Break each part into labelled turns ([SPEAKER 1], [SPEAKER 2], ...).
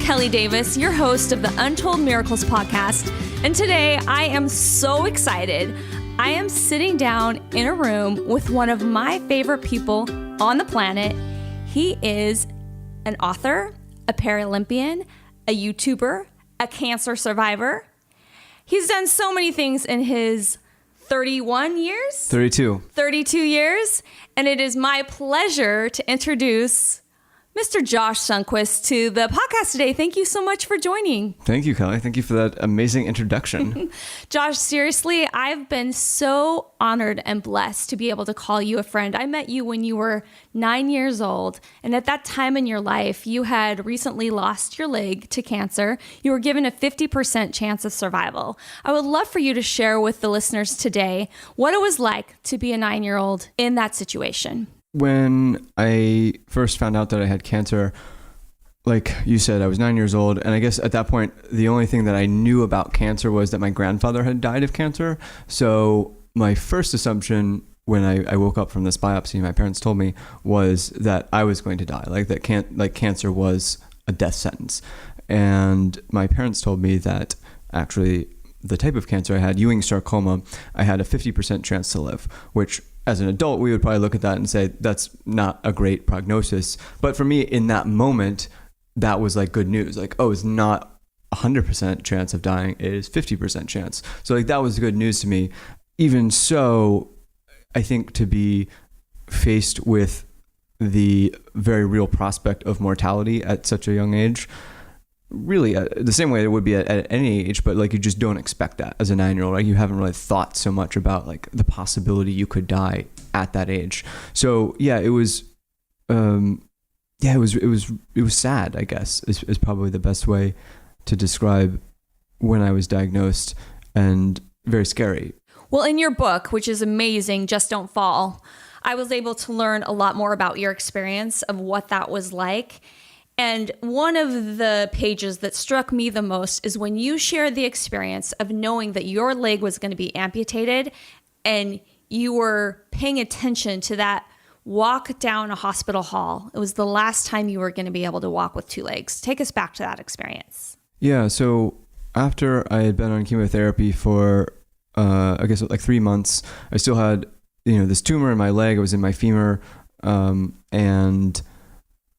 [SPEAKER 1] Kelly Davis, your host of the Untold Miracles podcast. And today I am so excited. I am sitting down in a room with one of my favorite people on the planet. He is an author, a Paralympian, a YouTuber, a cancer survivor. He's done so many things in his 32 years. And it is my pleasure to introduce Mr. Josh Sundquist to the podcast today. Thank you so much for joining.
[SPEAKER 2] Thank you, Kelly. Thank you for that amazing introduction.
[SPEAKER 1] Josh, seriously, I've been so honored and blessed to be able to call you a friend. I met you when you were 9 years old. And at that time in your life, you had recently lost your leg to cancer. You were given a 50% chance of survival. I would love for you to share with the listeners today what it was like to be a 9-year-old in that situation.
[SPEAKER 2] When I first found out that I had cancer, like you said, I was 9 years old. And I guess at that point, the only thing that I knew about cancer was that my grandfather had died of cancer. So my first assumption when I woke up from this biopsy, my parents told me, was that I was going to die, like cancer was a death sentence. And my parents told me that actually the type of cancer I had, Ewing sarcoma, I had a 50% chance to live, which as an adult, we would probably look at that and say, that's not a great prognosis. But for me, in that moment, that was like good news. Like, oh, it's not 100% chance of dying. It is 50% chance. So like that was good news to me. Even so, I think to be faced with the very real prospect of mortality at such a young age, really the same way it would be at any age, but like you just don't expect that as a 9-year-old, right? You haven't really thought so much about like the possibility you could die at that age. So yeah, it was sad, I guess, is probably the best way to describe when I was diagnosed, and very scary.
[SPEAKER 1] Well, in your book, which is amazing, Just Don't Fall, I was able to learn a lot more about your experience of what that was like. And one of the pages that struck me the most is when you shared the experience of knowing that your leg was going to be amputated, and you were paying attention to that walk down a hospital hall. It was the last time you were going to be able to walk with two legs. Take us back to that experience.
[SPEAKER 2] Yeah. So after I had been on chemotherapy for, I guess like 3 months, I still had, this tumor in my leg. It was in my femur. And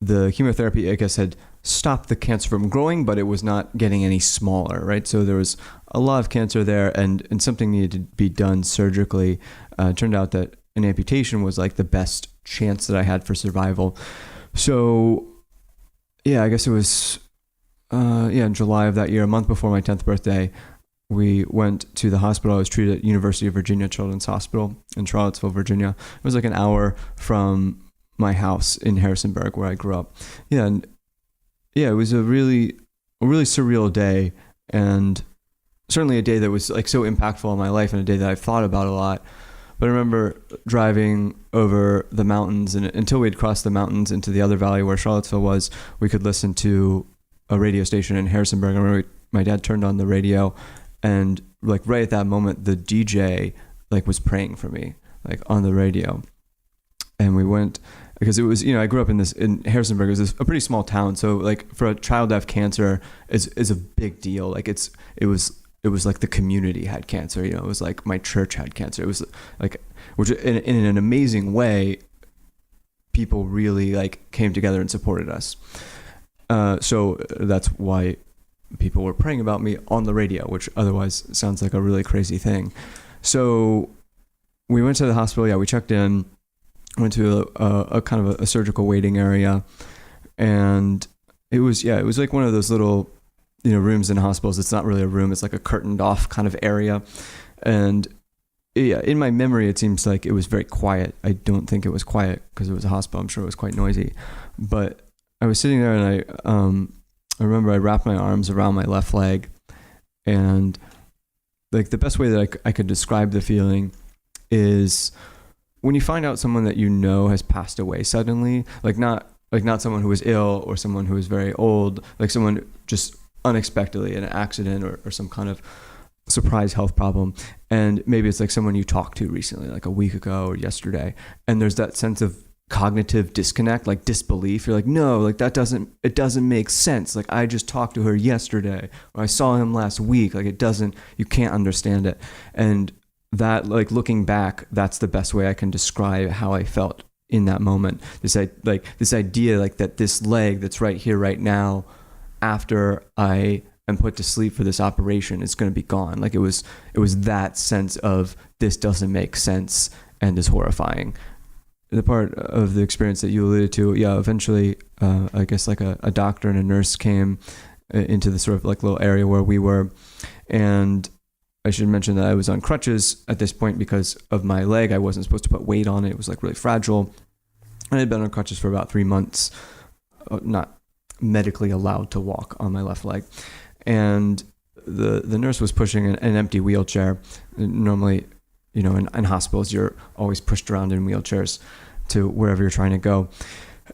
[SPEAKER 2] the chemotherapy, I guess, had stopped the cancer from growing, but it was not getting any smaller, right? So there was a lot of cancer there, and something needed to be done surgically. It turned out that an amputation was like the best chance that I had for survival. So yeah, I guess it was, in July of that year, a month before my 10th birthday, we went to the hospital. I was treated at University of Virginia Children's Hospital in Charlottesville, Virginia. It was like an hour from my house in Harrisonburg, where I grew up. It was a really surreal day, and certainly a day that was like so impactful in my life, and a day that I've thought about a lot. But I remember driving over the mountains, and until we had crossed the mountains into the other valley where Charlottesville was, we could listen to a radio station in Harrisonburg. I remember my dad turned on the radio, and like right at that moment, the DJ like was praying for me, like on the radio. And we went, because it was, I grew up in Harrisonburg. It was a pretty small town. So like for a child to have cancer is a big deal. Like it was like the community had cancer, it was like my church had cancer. It was like, which in an amazing way, people really like came together and supported us. So that's why people were praying about me on the radio, which otherwise sounds like a really crazy thing. So we went to the hospital. Yeah, we checked in. Went to a kind of a surgical waiting area, and it was like one of those little, rooms in hospitals. It's not really a room. It's like a curtained off kind of area. And yeah, in my memory, it seems like it was very quiet. I don't think it was quiet because it was a hospital. I'm sure it was quite noisy, but I was sitting there, and I remember I wrapped my arms around my left leg, and like the best way that I could describe the feeling is when you find out someone that has passed away suddenly, not someone who was ill or someone who was very old, like someone just unexpectedly in an accident or some kind of surprise health problem. And maybe it's like someone you talked to recently, like a week ago or yesterday. And there's that sense of cognitive disconnect, like disbelief. You're like, no, like it doesn't make sense. Like I just talked to her yesterday, or I saw him last week. Like you can't understand it. And that, like looking back, that's the best way I can describe how I felt in that moment. This idea like that this leg that's right here, right now, after I am put to sleep for this operation, is going to be gone. Like it was that sense of this doesn't make sense and is horrifying. The part of the experience that you alluded to, eventually, I guess like a doctor and a nurse came into the sort of like little area where we were. And I should mention that I was on crutches at this point because of my leg. I wasn't supposed to put weight on it. It was like really fragile. I had been on crutches for about 3 months, not medically allowed to walk on my left leg. And the nurse was pushing an empty wheelchair. Normally, in hospitals, you're always pushed around in wheelchairs to wherever you're trying to go.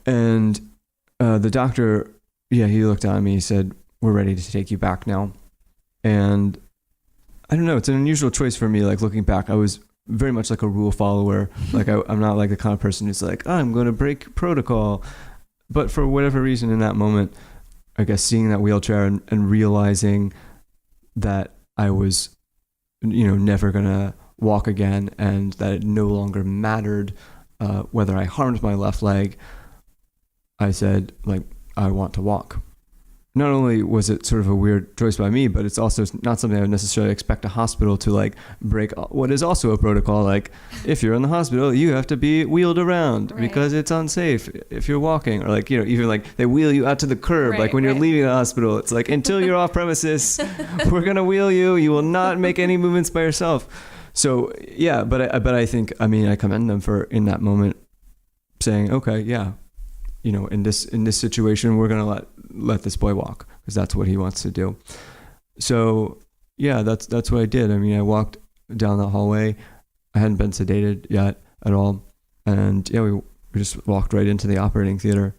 [SPEAKER 2] And the doctor, he looked at me, he said, "We're ready to take you back now." And I don't know, it's an unusual choice for me. Like looking back, I was very much like a rule follower. Like I'm not like the kind of person who's like, I'm going to break protocol. But for whatever reason in that moment, I guess seeing that wheelchair and realizing that I was, never going to walk again, and that it no longer mattered whether I harmed my left leg, I said, like, I want to walk. Not only was it sort of a weird choice by me, but it's also not something I would necessarily expect a hospital to like break what is also a protocol. Like if you're in the hospital, you have to be wheeled around because it's unsafe if you're walking, or like, even like they wheel you out to the curb. Like when you're leaving the hospital, it's like, until you're off premises, we're going to wheel you. You will not make any movements by yourself. So but I think, I commend them for in that moment saying, okay, in this situation, we're going to let this boy walk because that's what he wants to do. So that's what I did. I walked down the hallway. I hadn't been sedated yet at all. And we just walked right into the operating theater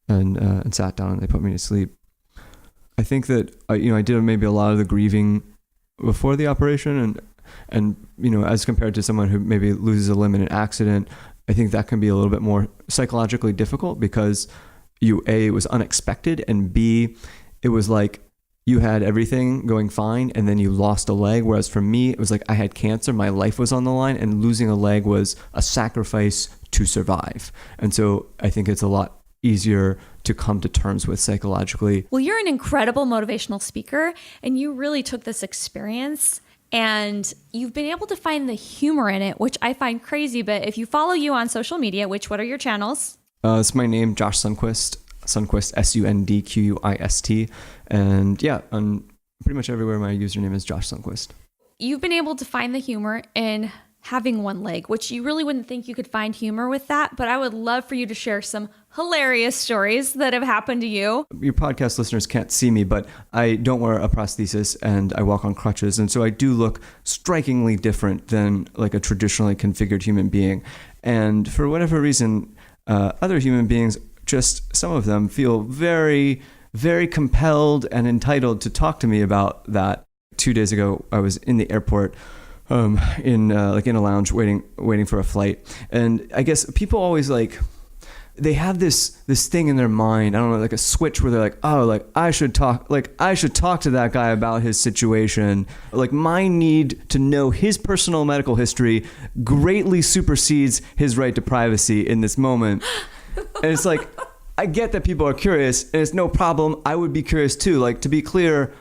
[SPEAKER 2] and sat down, and they put me to sleep. I think that I did maybe a lot of the grieving before the operation, and as compared to someone who maybe loses a limb in an accident, I think that can be a little bit more psychologically difficult because it was unexpected, and B, it was like you had everything going fine and then you lost a leg. Whereas for me, it was like I had cancer, my life was on the line, and losing a leg was a sacrifice to survive. And so I think it's a lot easier to come to terms with psychologically.
[SPEAKER 1] Well, you're an incredible motivational speaker, and you really took this experience and you've been able to find the humor in it, which I find crazy. But if you follow you on social media, what are your channels?
[SPEAKER 2] It's my name, Josh Sundquist, Sundquist, and on pretty much everywhere my username is Josh Sundquist.
[SPEAKER 1] You've been able to find the humor in having one leg, which you really wouldn't think you could find humor with that. But I would love for you to share some hilarious stories that have happened to you.
[SPEAKER 2] Your podcast listeners can't see me, but I don't wear a prosthesis and I walk on crutches. And so I do look strikingly different than like a traditionally configured human being. And for whatever reason, other human beings, just some of them, feel very, very compelled and entitled to talk to me about that. 2 days ago, I was in the airport in a lounge waiting for a flight. And I guess people always they have this thing in their mind, I don't know, like a switch where they're like, oh, like I should talk to that guy about his situation. Like my need to know his personal medical history greatly supersedes his right to privacy in this moment. And it's like, I get that people are curious, and it's no problem. I would be curious too. Like, to be clear,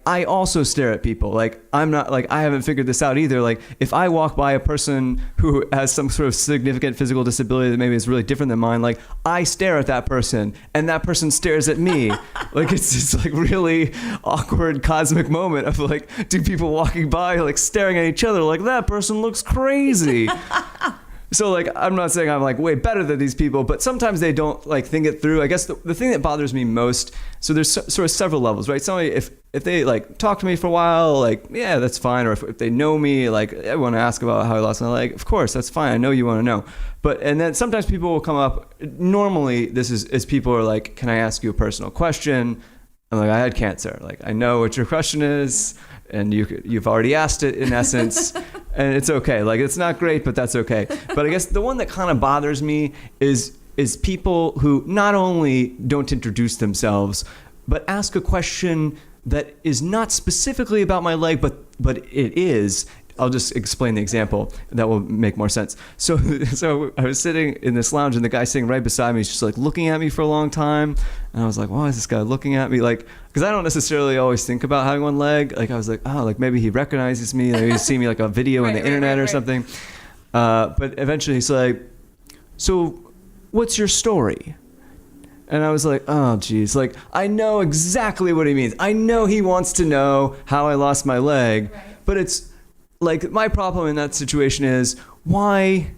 [SPEAKER 2] I also stare at people. Like, I'm not like, I haven't figured this out either. Like, if I walk by a person who has some sort of significant physical disability that maybe is really different than mine, like I stare at that person and that person stares at me. Like, it's this like really awkward cosmic moment of like two people walking by, like staring at each other, like that person looks crazy. So like, I'm not saying I'm like way better than these people, but sometimes they don't like think it through. I guess the thing that bothers me most, so there's sort of several levels, right? Somebody, if they like talk to me for a while, like, yeah, that's fine. Or if they know me, like, I want to ask about how I lost my leg. Of course, that's fine. I know you want to know. And then sometimes people will come up. Normally this is people are like, can I ask you a personal question? I'm like, I had cancer. Like, I know what your question is, and you've already asked it in essence. and it's okay. Like, it's not great, but that's okay. But I guess the one that kind of bothers me is people who not only don't introduce themselves, but ask a question that is not specifically about my leg, but it is. I'll just explain the example. That will make more sense. So I was sitting in this lounge, and the guy sitting right beside me is just like looking at me for a long time. And I was like, why is this guy looking at me? Like, because I don't necessarily always think about having one leg. Like, I was like, oh, like maybe he recognizes me. Like, he's seen me like a video on the internet or something. But eventually he's like, so what's your story? And I was like, oh, geez. Like, I know exactly what he means. I know he wants to know how I lost my leg. Right. But it's like, my problem in that situation is, why?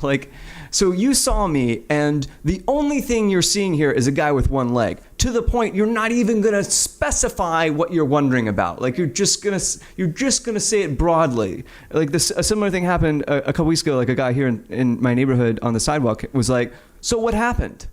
[SPEAKER 2] Like, so you saw me, and the only thing you're seeing here is a guy with one leg. To the point you're not even gonna specify what you're wondering about. Like, you're just gonna say it broadly. Like, a similar thing happened a couple weeks ago. Like, a guy here in my neighborhood on the sidewalk was like, so what happened?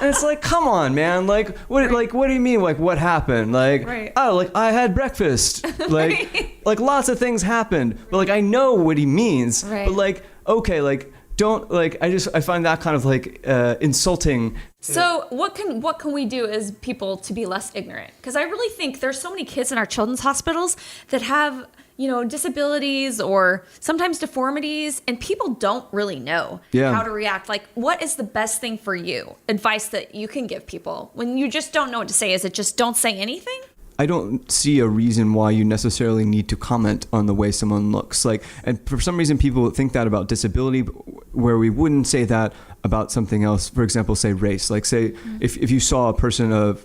[SPEAKER 2] And it's like, come on, man. Like, what? Right. Like, what do you mean? Like, what happened? Like, right. Oh, like I had breakfast. Like, right. Like lots of things happened. But like, I know what he means. Right. But like, okay, like, don't like. I find that kind of like insulting.
[SPEAKER 1] So what can we do as people to be less ignorant? Because I really think there's so many kids in our children's hospitals that have, you know, disabilities or sometimes deformities, and people don't really know how to react. Like, what is the best thing for you? Advice that you can give people when you just don't know what to say? Is it just don't say anything?
[SPEAKER 2] I don't see a reason why you necessarily need to comment on the way someone looks. Like, and for some reason people think that about disability, where we wouldn't say that about something else. For example, say race. Like, say if you saw a person of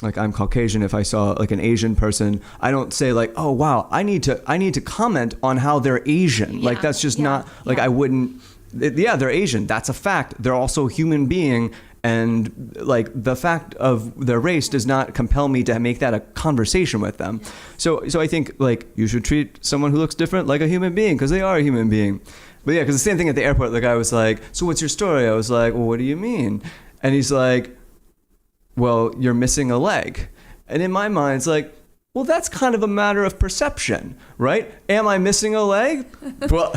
[SPEAKER 2] like, I'm Caucasian. If I saw like an Asian person, I don't say like, oh wow, I need to comment on how they're Asian. Like, that's just not like, I wouldn't. They're Asian. That's a fact. They're also a human being. And like, the fact of their race does not compel me to make that a conversation with them. So I think like, you should treat someone who looks different like a human being, because they are a human being. But yeah, because the same thing at the airport, the guy was like, so what's your story? I was like, well, what do you mean? And he's like, well, you're missing a leg. And in my mind, it's like, well, that's kind of a matter of perception, right? Am I missing a leg? Well,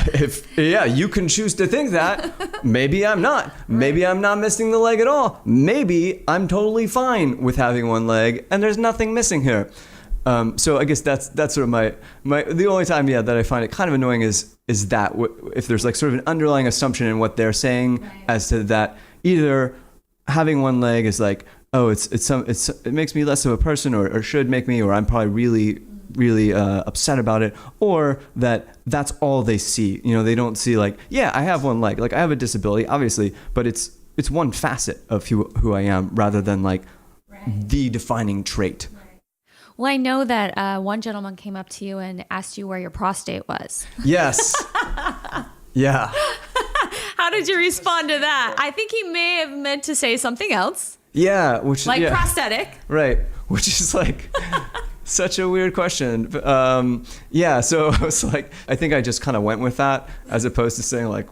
[SPEAKER 2] you can choose to think that. Maybe I'm not. Maybe I'm not missing the leg at all. Maybe I'm totally fine with having one leg and there's nothing missing here. So I guess that's sort of my the only time that I find it kind of annoying is that if there's like sort of an underlying assumption in what they're saying as to that, either having one leg is like, oh, it makes me less of a person, or should make me, or I'm probably really upset about it, or that's all they see. You know, they don't see like, yeah, I have one leg, like I have a disability, obviously, but it's one facet of who I am, rather than like the defining trait. Right.
[SPEAKER 1] Well, I know that one gentleman came up to you and asked you where your prostate was.
[SPEAKER 2] Yes. Yeah.
[SPEAKER 1] How did you respond to that? I think he may have meant to say something else.
[SPEAKER 2] Yeah,
[SPEAKER 1] prosthetic.
[SPEAKER 2] Right, which is like such a weird question. So I was like, I think I just kind of went with that, as opposed to saying like,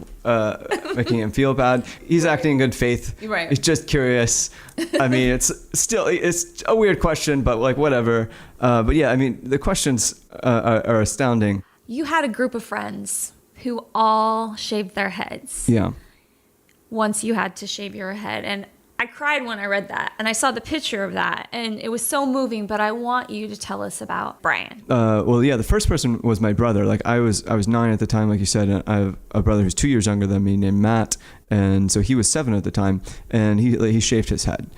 [SPEAKER 2] making him feel bad. He's acting in good faith. Right. He's just curious. I mean, it's a weird question, but like, whatever. But yeah, I mean, the questions are astounding.
[SPEAKER 1] You had a group of friends who all shaved their heads.
[SPEAKER 2] Yeah.
[SPEAKER 1] Once you had to shave your head, and I cried when I read that, and I saw the picture of that, and it was so moving. But I want you to tell us about Brian. Well,
[SPEAKER 2] yeah, the first person was my brother. Like, I was 9 at the time, like you said, and I have a brother who's 2 years younger than me named Matt, and so he was 7 at the time, and he shaved his head,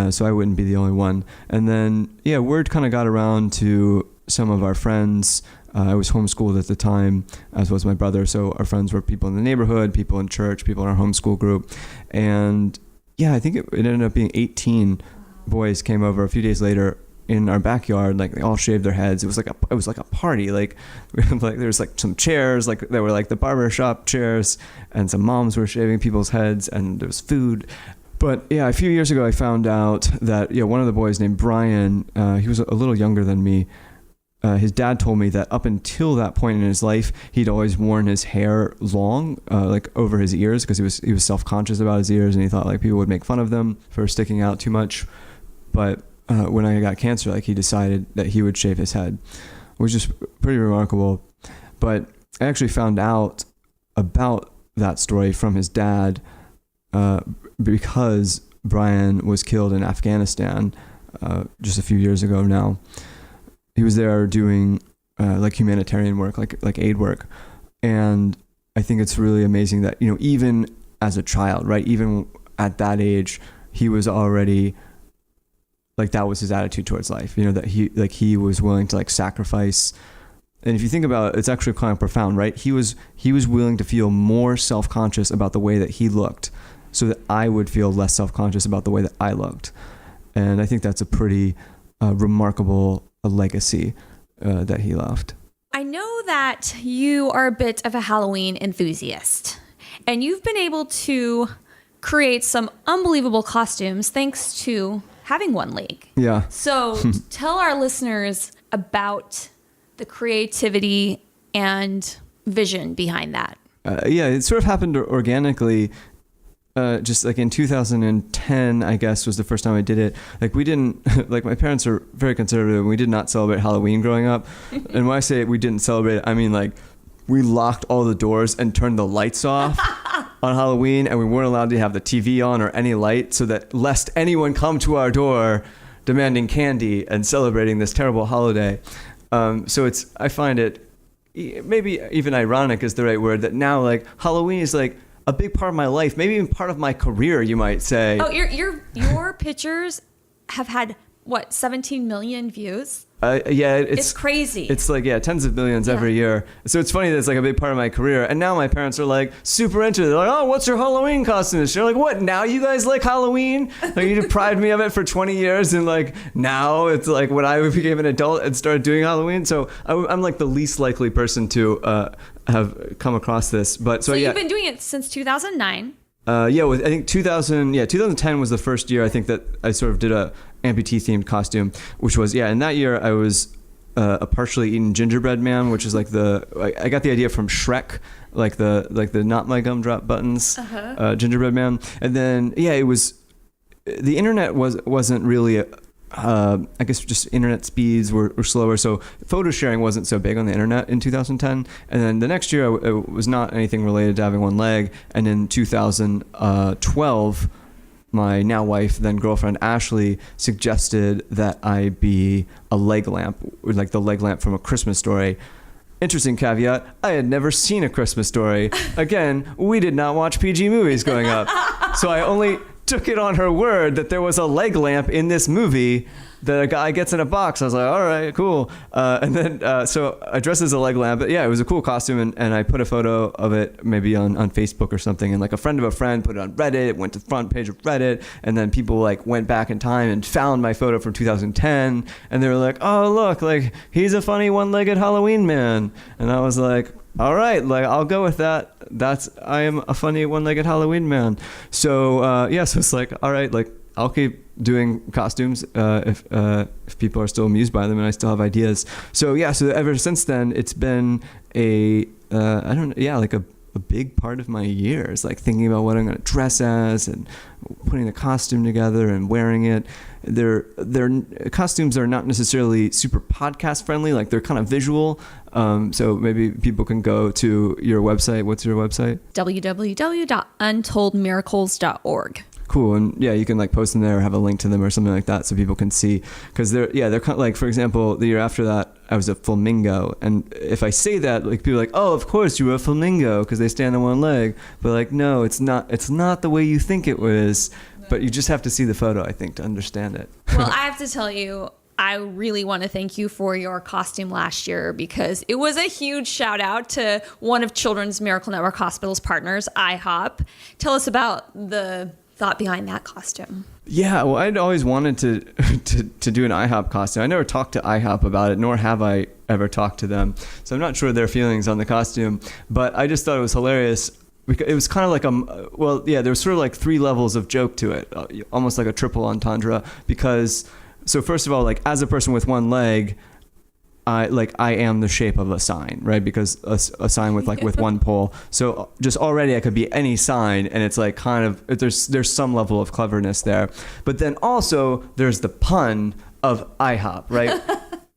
[SPEAKER 2] so I wouldn't be the only one. And then word kind of got around to some of our friends. I was homeschooled at the time, as was my brother. So our friends were people in the neighborhood, people in church, people in our homeschool group, and I think it ended up being 18 boys came over a few days later in our backyard. Like, they all shaved their heads. It was like a party. Like there was like some chairs, like they were like the barbershop chairs, and some moms were shaving people's heads, and there was food. But a few years ago I found out that one of the boys named Brian, he was a little younger than me. His dad told me that up until that point in his life, he'd always worn his hair long, like over his ears, because he was self-conscious about his ears, and he thought like people would make fun of them for sticking out too much. But when I got cancer, like, he decided that he would shave his head, which is pretty remarkable. But I actually found out about that story from his dad because Brian was killed in Afghanistan just a few years ago now. He was there doing like humanitarian work, like aid work. And I think it's really amazing that, even as a child, right, even at that age, he was already, like, that was his attitude towards life, that he was willing to, like, sacrifice. And if you think about it, it's actually kind of profound, right? He was willing to feel more self-conscious about the way that he looked so that I would feel less self-conscious about the way that I looked. And I think that's a pretty remarkable legacy that he left.
[SPEAKER 1] I know that you are a bit of a Halloween enthusiast, and you've been able to create some unbelievable costumes thanks to having one leg.
[SPEAKER 2] Yeah.
[SPEAKER 1] So tell our listeners about the creativity and vision behind that.
[SPEAKER 2] Yeah, it sort of happened organically. Just like in 2010, I guess, was the first time I did it. Like, we didn't, like, my parents are very conservative, and we did not celebrate Halloween growing up. And when I say we didn't celebrate it, I mean, like, we locked all the doors and turned the lights off on Halloween, and we weren't allowed to have the TV on or any light, so that lest anyone come to our door demanding candy and celebrating this terrible holiday. So I find it maybe even ironic is the right word, that now, like, Halloween is like a big part of my life, maybe even part of my career, you might say.
[SPEAKER 1] Oh, your pictures have had, what, 17 million views?
[SPEAKER 2] Yeah,
[SPEAKER 1] it's crazy.
[SPEAKER 2] It's like, tens of millions every year. So it's funny that it's like a big part of my career. And now my parents are like super into it. They're like, oh, what's your Halloween costume? You're like, what? Now you guys like Halloween? Like, you deprived me of it for 20 years. And like, now it's like when I became an adult and started doing Halloween. So I'm like the least likely person to have come across this. But so
[SPEAKER 1] you've been doing it since 2009.
[SPEAKER 2] I think 2010 was the first year I think that I sort of did a amputee themed costume, which was, in that year I was a partially eaten gingerbread man, which is like I got the idea from Shrek, like the not my gumdrop buttons, gingerbread man. And then, it was, the internet wasn't really, I guess just internet speeds were slower. So photo sharing wasn't so big on the internet in 2010. And then the next year it was not anything related to having one leg. And in 2012, my now wife, then girlfriend Ashley, suggested that I be a leg lamp, like the leg lamp from A Christmas Story. Interesting caveat, I had never seen A Christmas Story. Again, we did not watch PG movies growing up. So I only took it on her word that there was a leg lamp in this movie that a guy gets in a box. I was like, all right, cool. And then, so I dressed as a leg lamp. But it was a cool costume. And I put a photo of it maybe on Facebook or something. And like a friend of a friend put it on Reddit. It went to the front page of Reddit. And then people like went back in time and found my photo from 2010. And they were like, oh, look, like he's a funny one-legged Halloween man. And I was like, all right, like I'll go with that. I am a funny one-legged Halloween man. So, so it's like, all right, like I'll keep doing costumes if people are still amused by them and I still have ideas. So so ever since then it's been a big part of my years, like thinking about what I'm going to dress as and putting the costume together and wearing it. Their costumes are not necessarily super podcast friendly, like they're kind of visual. So maybe people can go to your website. What's your website?
[SPEAKER 1] www.untouldmiracles.org.
[SPEAKER 2] Cool. And you can like post them there or have a link to them or something like that so people can see, because they're kind of like, for example, the year after that I was a flamingo, and if I say that, like people are like, oh, of course you were a flamingo because they stand on one leg, but like no, it's not the way you think it was. But you just have to see the photo, I think, to understand it.
[SPEAKER 1] Well, I have to tell you, I really want to thank you for your costume last year, because it was a huge shout out to one of Children's Miracle Network Hospital's partners, IHOP. Tell us about the thought behind that costume.
[SPEAKER 2] Yeah, well, I'd always wanted to do an IHOP costume. I never talked to IHOP about it, nor have I ever talked to them. So I'm not sure their feelings on the costume, but I just thought it was hilarious. It was kind of like there was sort of like 3 levels of joke to it, almost like a triple entendre. Because, so first of all, like as a person with one leg, I am the shape of a sign, right? Because a sign with one pole. So just already I could be any sign, and it's like kind of there's some level of cleverness there. But then also there's the pun of IHOP, right?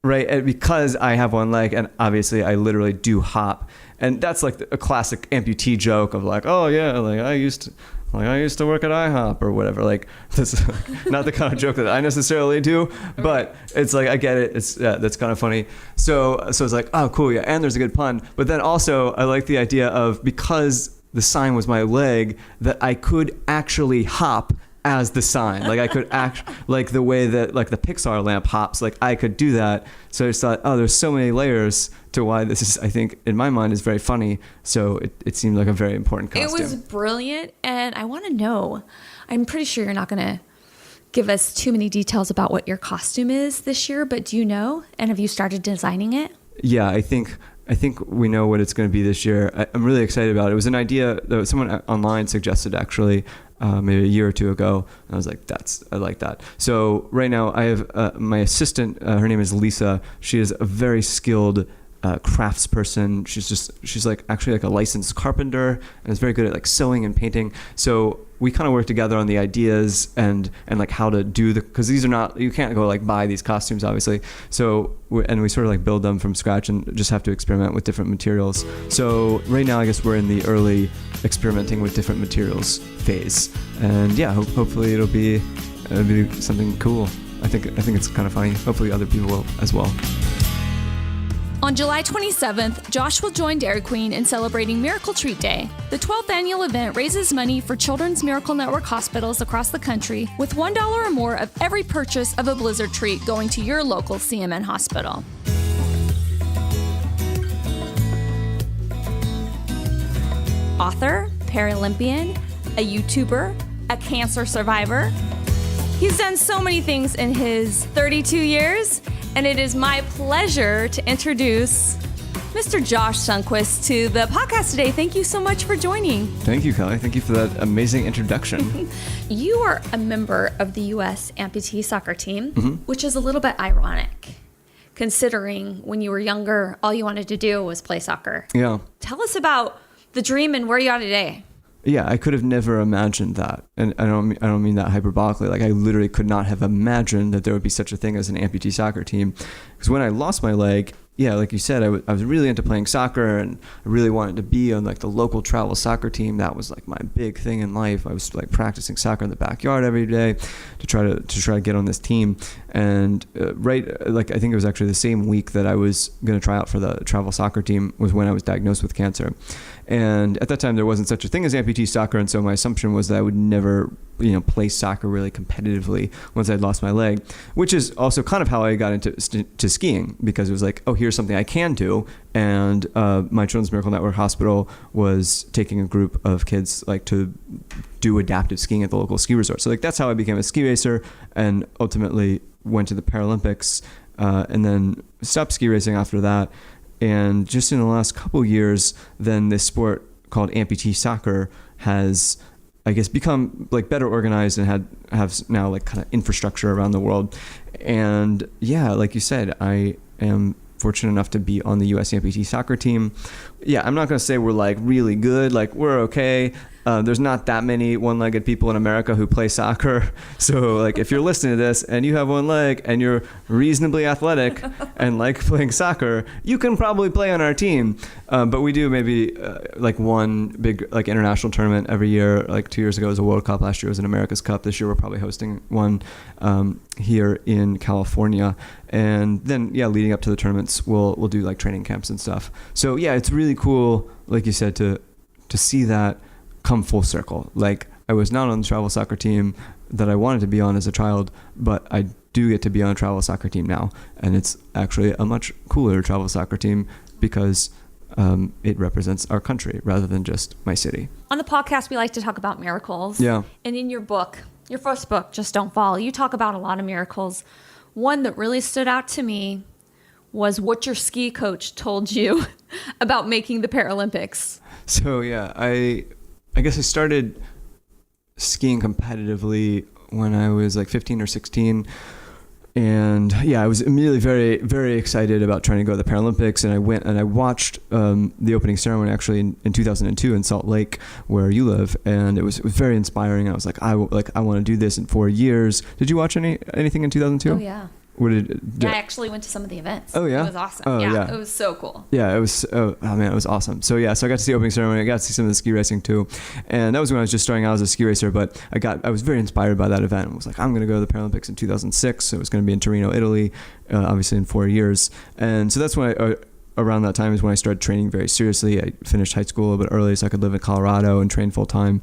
[SPEAKER 2] right? And because I have one leg, and obviously I literally do hop, and that's like a classic amputee joke of like, oh yeah, like I used to work at IHOP or whatever. Like, this not the kind of joke that I necessarily do, but it's like I get it. It's that's kind of funny. So it's like, oh cool, yeah, and there's a good pun. But then also I like the idea of, because the sign was my leg, that I could actually hop as the sign. Like I could act like the way that like the Pixar lamp hops, like I could do that. So I just thought, oh, there's so many layers to why this is, I think in my mind, is very funny. So it seemed like a very important costume.
[SPEAKER 1] It was brilliant. And I want to know, I'm pretty sure you're not going to give us too many details about what your costume is this year, but do you know? And have you started designing it?
[SPEAKER 2] Yeah, I think we know what it's going to be this year. I'm really excited about it. It was an idea that someone online suggested, actually, maybe a year or two ago. I was like, I like that. So right now I have my assistant, her name is Lisa. She is a very skilled craftsperson. She's like actually like a licensed carpenter and is very good at like sewing and painting. So we kind of work together on the ideas and like how to do because these are not, you can't go like buy these costumes obviously. So we sort of like build them from scratch and just have to experiment with different materials. So right now I guess we're in the early experimenting with different materials phase, and yeah, hopefully it'll be something cool. I think it's kind of funny. Hopefully other people will as well.
[SPEAKER 1] On July 27th, Josh will join Dairy Queen in celebrating Miracle Treat Day. The 12th annual event raises money for Children's Miracle Network hospitals across the country, with $1 or more of every purchase of a Blizzard treat going to your local CMN hospital. Author, Paralympian, a YouTuber, a cancer survivor. He's done so many things in his 32 years, and it is my pleasure to introduce Mr. Josh Sundquist to the podcast today. Thank you so much for joining.
[SPEAKER 2] Thank you, Kelly. Thank you for that amazing introduction.
[SPEAKER 1] You are a member of the U.S. amputee soccer team,
[SPEAKER 2] mm-hmm.
[SPEAKER 1] which is a little bit ironic, considering when you were younger, all you wanted to do was play soccer.
[SPEAKER 2] Yeah.
[SPEAKER 1] Tell us about the dream and where you are today.
[SPEAKER 2] Yeah, I could have never imagined that. And I don't mean that hyperbolically. Like I literally could not have imagined that there would be such a thing as an amputee soccer team. Because when I lost my leg, yeah, like you said, I was really into playing soccer, and I really wanted to be on like the local travel soccer team. That was like my big thing in life. I was like practicing soccer in the backyard every day to try to get on this team. And like I think it was actually the same week that I was going to try out for the travel soccer team was when I was diagnosed with cancer. And at that time there wasn't such a thing as amputee soccer, and so my assumption was that I would never play soccer really competitively once I'd lost my leg, which is also kind of how I got into skiing, because it was like, oh, here's something I can do. And my Children's Miracle Network hospital was taking a group of kids like to do adaptive skiing at the local ski resort. So like that's how I became a ski racer, and ultimately went to the Paralympics, and then stopped ski racing after that. And just in the last couple of years, then this sport called amputee soccer has, I guess, become like better organized and have now like kind of infrastructure around the world. And yeah, like you said, I am fortunate enough to be on the U.S. amputee soccer team. Yeah, I'm not going to say we're like really good, like we're okay. There's not that many one-legged people in America who play soccer. So like if you're listening to this and you have one leg and you're reasonably athletic and like playing soccer, you can probably play on our team. But we do maybe like one big like international tournament every year. Like 2 years ago was a World Cup. Last year was an America's Cup. This year we're probably hosting one here in California. And then, yeah, leading up to the tournaments, we'll do like training camps and stuff. So yeah, it's really cool, like you said, to see that come full circle. Like I was not on the travel soccer team that I wanted to be on as a child, but I do get to be on a travel soccer team now, and it's actually a much cooler travel soccer team because it represents our country rather than just my city.
[SPEAKER 1] On the podcast, we like to talk about miracles.
[SPEAKER 2] Yeah.
[SPEAKER 1] And in your book, your first book, Just Don't Fall, you talk about a lot of miracles. One that really stood out to me was what your ski coach told you about making the Paralympics. So
[SPEAKER 2] yeah, I guess I started skiing competitively when I was like 15 or 16. And yeah, I was immediately very, very excited about trying to go to the Paralympics. And I went and I watched the opening ceremony actually in 2002 in Salt Lake, where you live. And it was very inspiring. I was like, I want to do this in 4 years. Did you watch anything in 2002?
[SPEAKER 1] Oh, yeah. Yeah, I actually went to some of the events.
[SPEAKER 2] Oh, yeah?
[SPEAKER 1] It was awesome.
[SPEAKER 2] Oh, yeah.
[SPEAKER 1] It was so cool.
[SPEAKER 2] Yeah, it was, oh man, it was awesome. So yeah, so I got to see the opening ceremony. I got to see some of the ski racing too. And that was when I was just starting out as a ski racer, but I was very inspired by that event. I was like, I'm going to go to the Paralympics in 2006. So it was going to be in Torino, Italy, obviously in 4 years. And so that's when around that time is when I started training very seriously. I finished high school a little bit early so I could live in Colorado and train full time.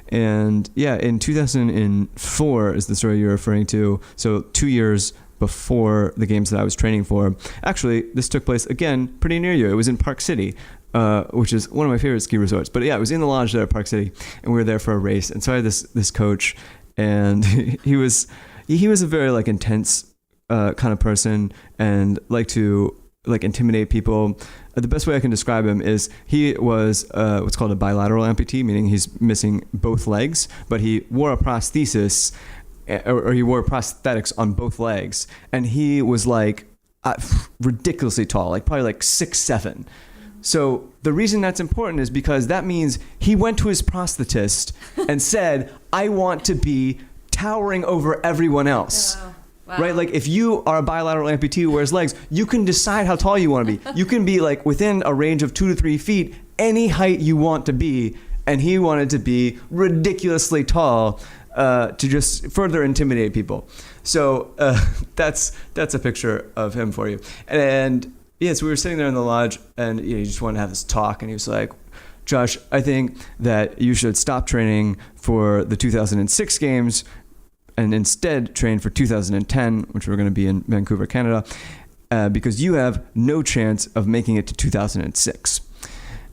[SPEAKER 2] And yeah, in 2004 is the story you're referring to. So 2 years before the games that I was training for. Actually, this took place, again, pretty near you. It was in Park City, which is one of my favorite ski resorts. But yeah, it was in the lodge there at Park City, and we were there for a race. And so I had this coach, and he was a very like intense kind of person and liked to like intimidate people. The best way I can describe him is he was what's called a bilateral amputee, meaning he's missing both legs, but he wore a prosthesis or he wore prosthetics on both legs, and he was like ridiculously tall, like probably like 6'7". So the reason that's important is because that means he went to his prosthetist and said, I want to be towering over everyone else.
[SPEAKER 1] Wow.
[SPEAKER 2] Right? Like if you are a bilateral amputee who wears legs, you can decide how tall you want to be. You can be like within a range of 2 to 3 feet, any height you want to be. And he wanted to be ridiculously tall to just further intimidate people. So that's a picture of him for you. And yes, we were sitting there in the lodge, and he just wanted to have this talk, and he was like, Josh, I think that you should stop training for the 2006 games and instead train for 2010, which we're going to be in Vancouver, Canada, because you have no chance of making it to 2006.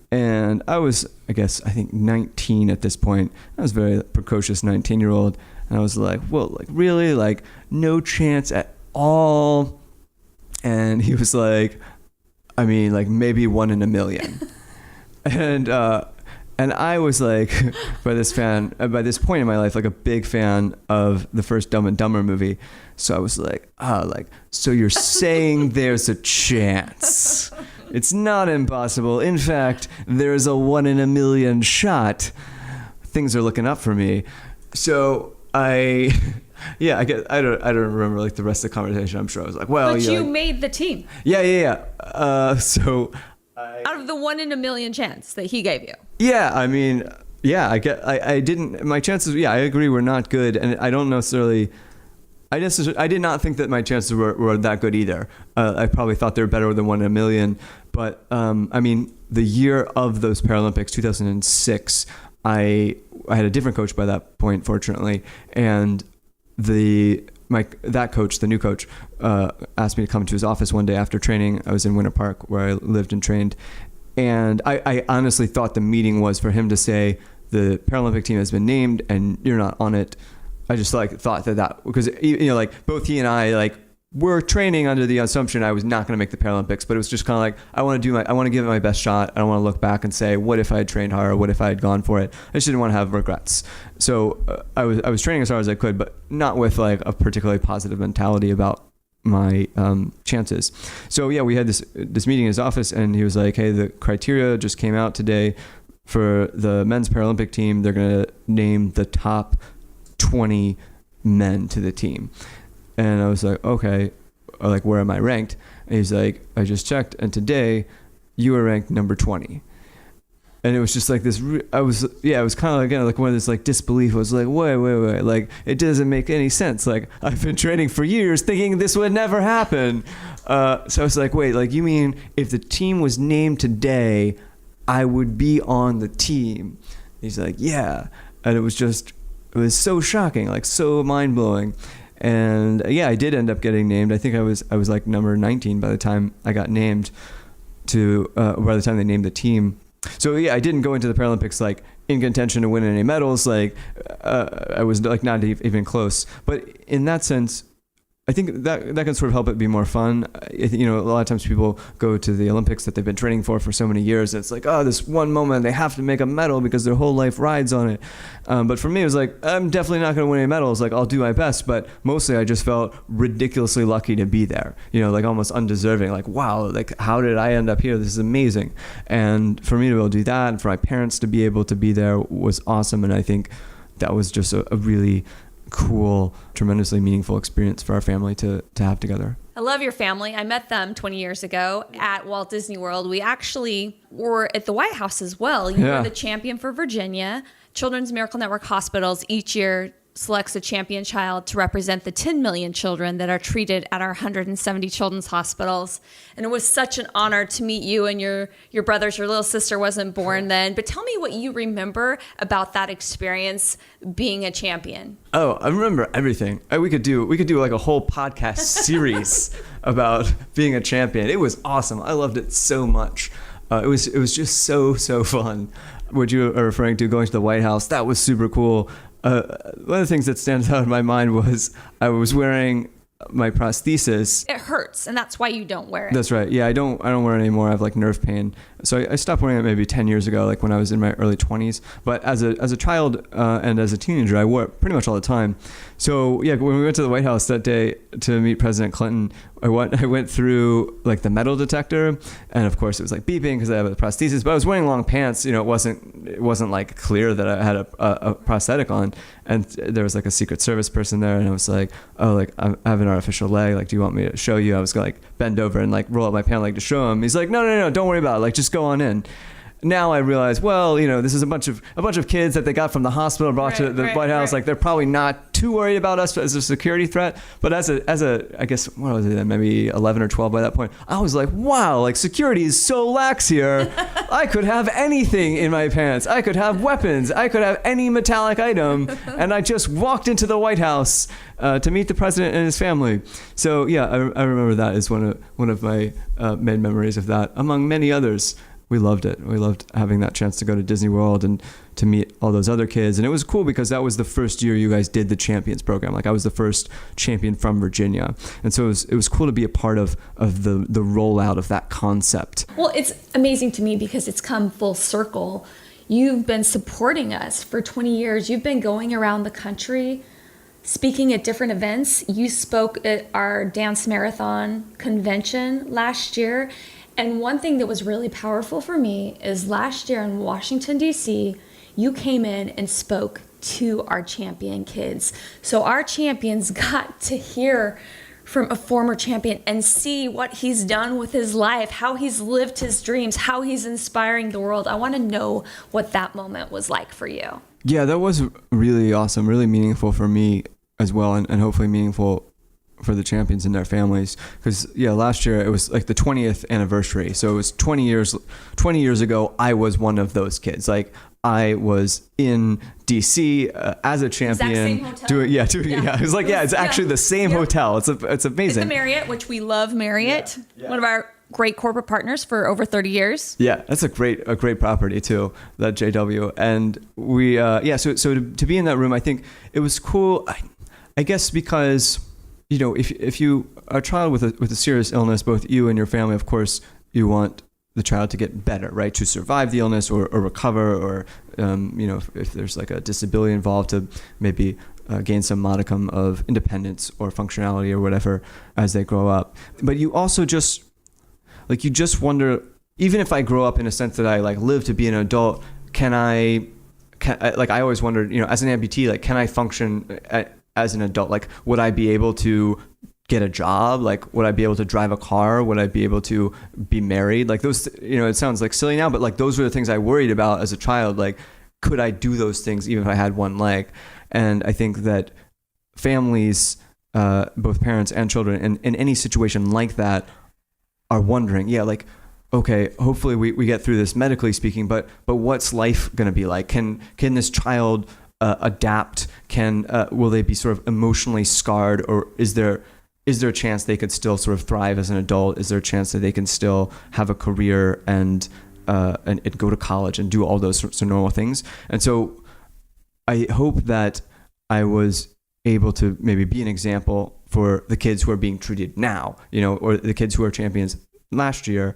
[SPEAKER 2] And I was, I think 19 at this point. I was a very precocious 19-year-old. And I was like, well, like really? Like no chance at all? And he was like, I mean, like maybe 1 in a million. And I was like, by this point in my life, like a big fan of the first Dumb and Dumber movie. So I was like, so you're saying there's a chance. It's not impossible. In fact, there's a 1 in a million shot. Things are looking up for me. So I don't remember like the rest of the conversation. I'm sure I was like, well,
[SPEAKER 1] but you made the team.
[SPEAKER 2] Yeah. So
[SPEAKER 1] out of the 1 in a million chance that he gave you.
[SPEAKER 2] Yeah, I mean, yeah, I didn't. My chances, yeah, I agree, were not good, and I don't necessarily. I did not think that my chances were that good either. I probably thought they were better than 1 in a million. But I mean, the year of those Paralympics, 2006, I had a different coach by that point, fortunately, and that coach, the new coach, asked me to come to his office one day after training. I was in Winter Park where I lived and trained, and I honestly thought the meeting was for him to say the Paralympic team has been named and you're not on it. I just thought that because like both he and I were training under the assumption I was not going to make the Paralympics, but it was just kind of like I want to give it my best shot. I don't want to look back and say what if I had trained harder, what if I had gone for it. I just didn't want to have regrets. So I was training as hard as I could, but not with like a particularly positive mentality about my chances. So yeah, we had this meeting in his office, and he was like, hey, the criteria just came out today for the men's Paralympic team. They're going to name the top 20 men to the team. And I was like, okay, like where am I ranked? And he's like, I just checked, and today you were ranked number 20. And it was just like this. It was kind of again like one of this like disbelief. I was like, wait, like it doesn't make any sense. Like I've been training for years thinking this would never happen. So I was like, wait, like you mean if the team was named today, I would be on the team? He's like, yeah. And it was so shocking, like so mind blowing. And yeah, I did end up getting named. I think I was like number 19 by the time I got named by the time they named the team. So yeah, I didn't go into the Paralympics like in contention to win any medals. Like I was like not even close. But in that sense, I think that can sort of help it be more fun. A lot of times people go to the Olympics that they've been training for so many years. And it's like, oh, this one moment they have to make a medal because their whole life rides on it. But for me, it was like, I'm definitely not going to win any medals. Like, I'll do my best. But mostly I just felt ridiculously lucky to be there, like almost undeserving. Like, wow, like how did I end up here? This is amazing. And for me to be able to do that and for my parents to be able to be there was awesome. And I think that was just a really cool, tremendously meaningful experience for our family to have together.
[SPEAKER 1] I love your family. I met them 20 years ago at Walt Disney World. We actually were at the White House as well. You were the champion for Virginia. Children's Miracle Network Hospitals each year selects a champion child to represent the 10 million children that are treated at our 170 children's hospitals. And it was such an honor to meet you and your brothers. Your little sister wasn't born then. But tell me what you remember about that experience being a champion.
[SPEAKER 2] Oh, I remember everything. We could do like a whole podcast series about being a champion. It was awesome. I loved it so much. It was just so fun. What you are referring to, going to the White House, that was super cool. One of the things that stands out in my mind was I was wearing my prosthesis.
[SPEAKER 1] It hurts, and that's why you don't wear it.
[SPEAKER 2] That's right. Yeah, I don't wear it anymore. I have like nerve pain. So I stopped wearing it maybe 10 years ago, like when I was in my early 20s. But as a child and as a teenager, I wore it pretty much all the time. So yeah, when we went to the White House that day to meet President Clinton, I went through like the metal detector, and of course it was like beeping because I have a prosthesis. But I was wearing long pants. You know, it wasn't like clear that I had a prosthetic on. And there was like a Secret Service person there, and I was like, oh, like I have an artificial leg. Like, do you want me to show you? I was gonna like bend over and like roll up my pant leg to show him. He's like, no, don't worry about it. Like, just go on in. Now I realize, well, you know, this is a bunch of kids that they got from the hospital, brought to the White House. Like, they're probably not too worried about us as a security threat. But as a, I guess, what was it then? Maybe 11 or 12 by that point. I was like, wow, like security is so lax here. I could have anything in my pants. I could have weapons. I could have any metallic item. And I just walked into the White House to meet the president and his family. So yeah, I remember that as one of my main memories of that, among many others. We loved it. We loved having that chance to go to Disney World and to meet all those other kids. And it was cool because that was the first year you guys did the Champions program. Like, I was the first champion from Virginia. And so it was cool to be a part of the rollout of that concept.
[SPEAKER 1] Well, it's amazing to me because it's come full circle. You've been supporting us for 20 years. You've been going around the country speaking at different events. You spoke at our dance marathon convention last year. And one thing that was really powerful for me is last year in Washington, D.C., you came in and spoke to our champion kids. So our champions got to hear from a former champion and see what he's done with his life, how he's lived his dreams, how he's inspiring the world. I want to know what that moment was like for you.
[SPEAKER 2] Yeah, that was really awesome, really meaningful for me as well, and hopefully meaningful for the champions and their families. Because yeah, last year it was like the 20th anniversary. So it was 20 years ago, I was one of those kids. Like, I was in DC as a champion.
[SPEAKER 1] Exact same hotel.
[SPEAKER 2] It was like, it's actually the same hotel. It's amazing.
[SPEAKER 1] It's the Marriott, which we love Marriott. Yeah. One of our great corporate partners for over 30 years.
[SPEAKER 2] Yeah, that's a great property too, that JW. And we, so to be in that room, I think it was cool. I guess because, you know, if you are a child with a serious illness, both you and your family, of course, you want the child to get better, right? To survive the illness or recover, or, you know, if there's like a disability involved, to maybe gain some modicum of independence or functionality or whatever as they grow up. But you also just wonder, even if I grow up in a sense that I like live to be an adult, can I like, I always wondered, you know, as an amputee, like, can I function as an adult? Like, would I be able to get a job? Like, would I be able to drive a car? Would I be able to be married? Like, those, you know, it sounds like silly now, but like, those were the things I worried about as a child. Like, could I do those things even if I had one leg? And I think that families, both parents and children, in any situation like that, are wondering, like, okay, hopefully we get through this medically speaking, but what's life going to be like? Can this child adapt? Will they be sort of emotionally scarred, or is there a chance they could still sort of thrive as an adult? Is there a chance that they can still have a career and go to college and do all those sorts of normal things? And so I hope that I was able to maybe be an example for the kids who are being treated now, you know, or the kids who are champions last year,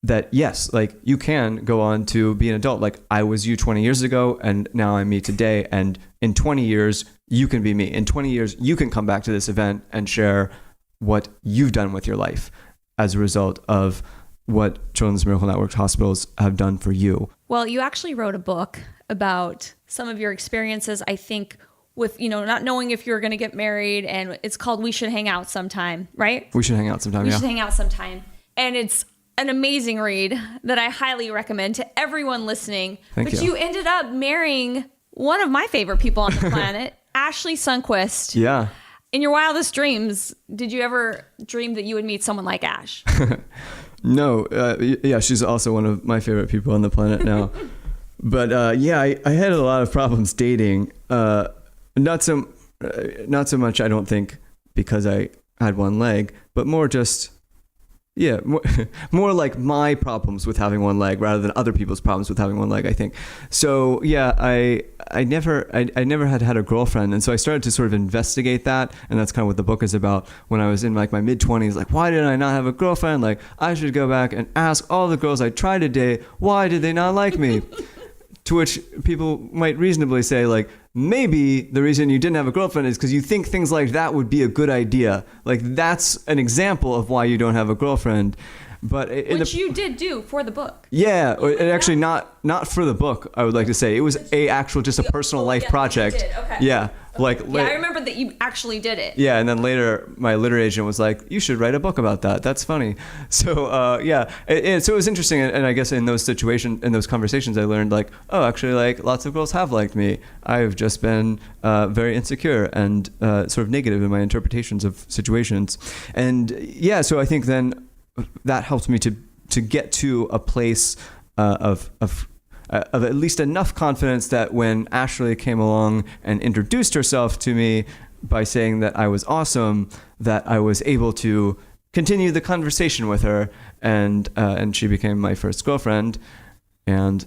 [SPEAKER 2] that yes, like, you can go on to be an adult. Like, I was you 20 years ago, and now I'm me today. And in 20 years, you can be me. In 20 years, you can come back to this event and share what you've done with your life as a result of what Children's Miracle Network hospitals have done for you.
[SPEAKER 1] Well, you actually wrote a book about some of your experiences. I think with, not knowing if you're going to get married, and it's called We Should Hang Out Sometime, right?
[SPEAKER 2] We Should Hang Out Sometime,
[SPEAKER 1] We Should Hang Out Sometime. And it's an amazing read that I highly recommend to everyone listening.
[SPEAKER 2] Thank you.
[SPEAKER 1] You ended up marrying one of my favorite people on the planet, Ashley Sundquist.
[SPEAKER 2] Yeah.
[SPEAKER 1] In your wildest dreams, did you ever dream that you would meet someone like Ash?
[SPEAKER 2] No. Yeah, she's also one of my favorite people on the planet now. But I had a lot of problems dating. Not so much, I don't think, because I had one leg, but more just, more like my problems with having one leg rather than other people's problems with having one leg, I think. So yeah, I never had a girlfriend, and so I started to sort of investigate that, and that's kind of what the book is about. When I was in like my mid-20s, like, why did I not have a girlfriend? Like, I should go back and ask all the girls I tried to date, why did they not like me? To which people might reasonably say, like, maybe the reason you didn't have a girlfriend is because you think things like that would be a good idea. Like, that's an example of why you don't have a girlfriend. But
[SPEAKER 1] which you did do for the book.
[SPEAKER 2] Yeah, actually not for the book, I would like to say. It was just a personal life project.
[SPEAKER 1] You did. Okay.
[SPEAKER 2] Yeah.
[SPEAKER 1] Okay. I remember that you actually did it.
[SPEAKER 2] Yeah, and then later my literary agent was like, you should write a book about that. That's funny. So so it was interesting, and I guess in those conversations I learned, like, oh, actually, like, lots of girls have liked me. I've just been very insecure and sort of negative in my interpretations of situations. And so I think then that helped me to get to a place of at least enough confidence that when Ashley came along and introduced herself to me by saying that I was awesome, that I was able to continue the conversation with her, and she became my first girlfriend and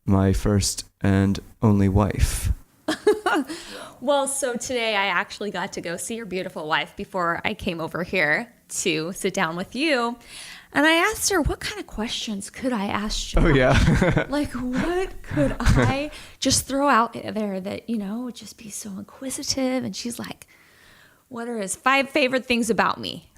[SPEAKER 2] my first and only wife.
[SPEAKER 1] Well, so today I actually got to go see your beautiful wife before I came over here to sit down with you. And I asked her, what kind of questions could I ask John?
[SPEAKER 2] Oh, yeah.
[SPEAKER 1] Like, what could I just throw out there that, would just be so inquisitive? And she's like, what are his 5 favorite things about me?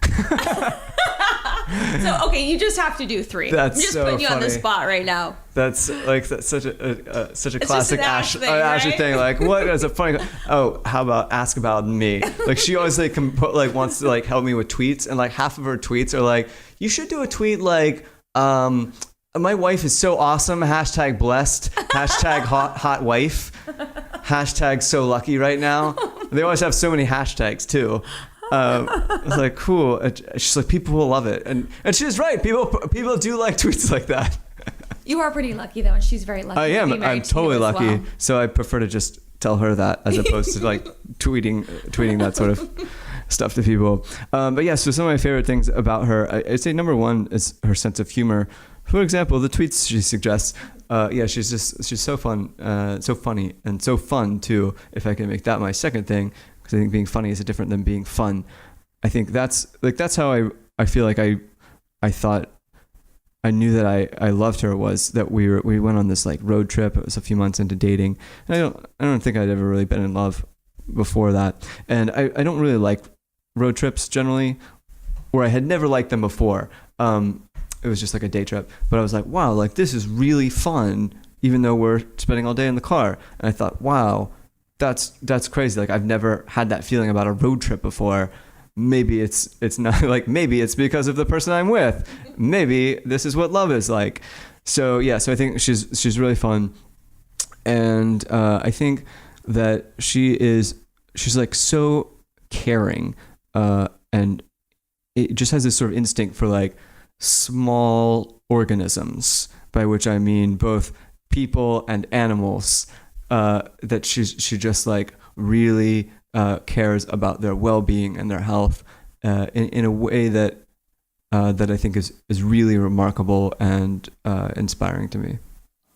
[SPEAKER 1] So, okay, you just have to do 3. I'm just putting you on the spot right now.
[SPEAKER 2] That's such a classic
[SPEAKER 1] Ashley
[SPEAKER 2] thing. Like, what is a funny? Oh, how about ask about me? Like, she always wants to like help me with tweets, and like half of her tweets are like, you should do a tweet like, my wife is so awesome. # blessed. # hot wife. # so lucky right now. They always have so many hashtags too. It's like, cool. She's like, people will love it, and she's right. People do like tweets like that.
[SPEAKER 1] You are pretty lucky though, and she's very lucky.
[SPEAKER 2] I am. I'm totally lucky. Well. So I prefer to just tell her that as opposed to like tweeting that sort of stuff to people. But yeah, so some of my favorite things about her, I'd say number 1 is her sense of humor. For example, the tweets she suggests. She's so fun, so funny, and so fun too. If I can make that my second thing. Because I think being funny is different than being fun. I think that's how I feel like I thought I knew that I loved her, was that we went on this like road trip. It was a few months into dating. And I don't think I'd ever really been in love before that. And I don't really like road trips generally, or I had never liked them before. It was just like a day trip. But I was like, wow, like this is really fun, even though we're spending all day in the car. And I thought, wow, that's crazy. Like, I've never had that feeling about a road trip before. Maybe it's not like, maybe it's because of the person I'm with. Maybe this is what love is like. So yeah, so I think she's really fun. And I think that she's like so caring, and it just has this sort of instinct for like small organisms, by which I mean both people and animals. That she just like really cares about their well-being and their health in a way that I think is really remarkable and inspiring to me.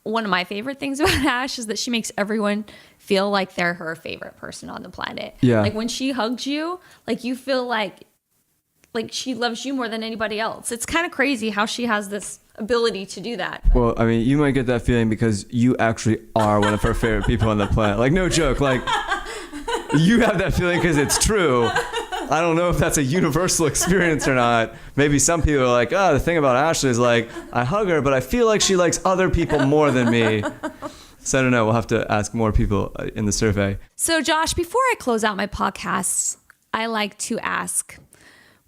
[SPEAKER 1] One of my favorite things about Ash is that she makes everyone feel like they're her favorite person on the planet.
[SPEAKER 2] Yeah.
[SPEAKER 1] Like when she hugs you, like you feel like she loves you more than anybody else. It's kind of crazy how she has this ability to do that.
[SPEAKER 2] Well, I mean, you might get that feeling because you actually are one of her favorite people on the planet. Like, no joke. Like, you have that feeling because it's true. I don't know if that's a universal experience or not. Maybe some people are like, the thing about Ashley is like, I hug her, but I feel like she likes other people more than me. So I don't know. We'll have to ask more people in the survey.
[SPEAKER 1] So Josh, before I close out my podcasts, I like to ask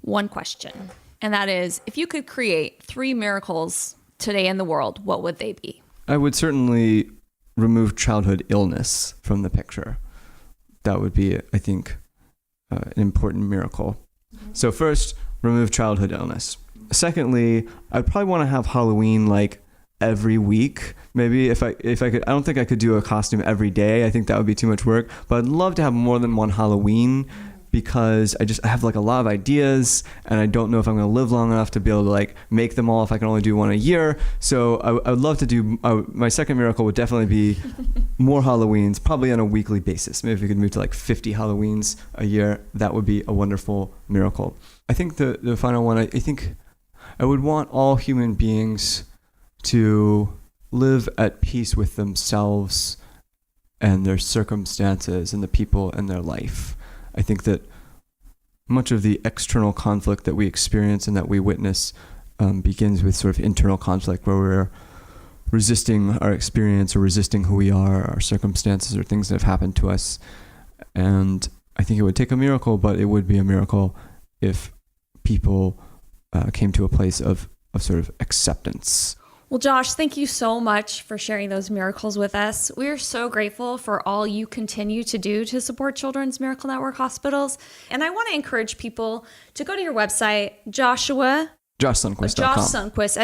[SPEAKER 1] one question. And that is, if you could create 3 miracles today in the world, what would they be?
[SPEAKER 2] I would certainly remove childhood illness from the picture. That would be, I think, an important miracle. So first, remove childhood illness. Secondly, I'd probably want to have Halloween like every week. Maybe if I could, I don't think I could do a costume every day. I think that would be too much work, but I'd love to have more than one Halloween because I have like a lot of ideas and I don't know if I'm going to live long enough to be able to like make them all if I can only do one a year. So I would love to do, my second miracle would definitely be more Halloweens, probably on a weekly basis. Maybe if we could move to like 50 Halloweens a year, that would be a wonderful miracle. I think the final one, I think I would want all human beings to live at peace with themselves and their circumstances and the people in their life. I think that much of the external conflict that we experience and that we witness begins with sort of internal conflict where we're resisting our experience or resisting who we are, our circumstances or things that have happened to us. And I think it would take a miracle, but it would be a miracle if people came to a place of sort of acceptance.
[SPEAKER 1] Well, Josh, thank you so much for sharing those miracles with us. We're so grateful for all you continue to do to support Children's Miracle Network hospitals. And I want to encourage people to go to your website,
[SPEAKER 2] JoshSundquist.com.
[SPEAKER 1] Sundquist,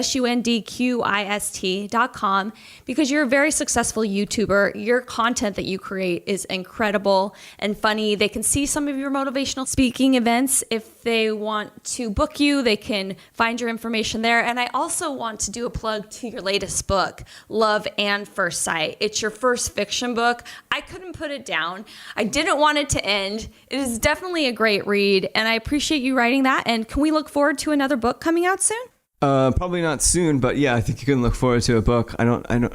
[SPEAKER 1] Sundquist.com, because you're a very successful YouTuber. Your content that you create is incredible and funny. They can see some of your motivational speaking events. If they want to book you, they can find your information there. And I also want to do a plug to your latest book, Love and First Sight. It's your first fiction book. I couldn't put it down. I didn't want it to end. It is definitely a great read, and I appreciate you writing that. And can we look forward to another book coming out soon?
[SPEAKER 2] Probably not soon, but yeah, I think you can look forward to a book. I'm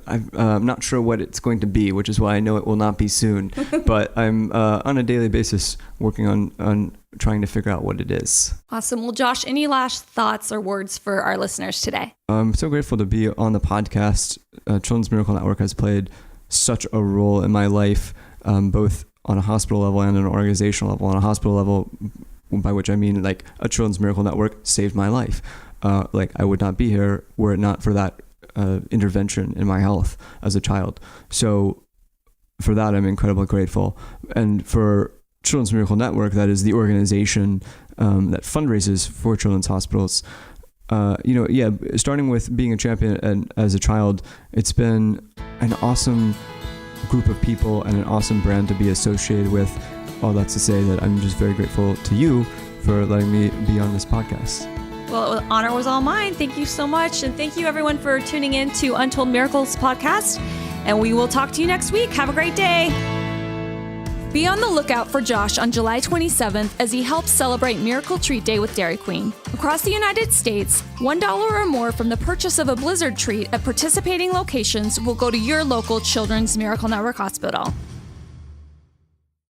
[SPEAKER 2] not sure what it's going to be, which is why I know it will not be soon. But I'm on a daily basis working on trying to figure out what it is.
[SPEAKER 1] Awesome. Well, Josh, any last thoughts or words for our listeners today?
[SPEAKER 2] I'm so grateful to be on the podcast. Children's Miracle Network has played such a role in my life, both on a hospital level and an organizational level. On a hospital level, by which I mean like a Children's Miracle Network saved my life. Like I would not be here were it not for that intervention in my health as a child. So for that, I'm incredibly grateful. And for Children's Miracle Network, that is the organization that fundraises for children's hospitals. Starting with being a champion and as a child, it's been an awesome group of people and an awesome brand to be associated with. All that's to say that I'm just very grateful to you for letting me be on this podcast.
[SPEAKER 1] Well, the honor was all mine. Thank you so much. And thank you everyone for tuning in to Untold Miracles podcast. And we will talk to you next week. Have a great day. Be on the lookout for Josh on July 27th as he helps celebrate Miracle Treat Day with Dairy Queen. Across the United States, $1 or more from the purchase of a Blizzard treat at participating locations will go to your local Children's Miracle Network hospital.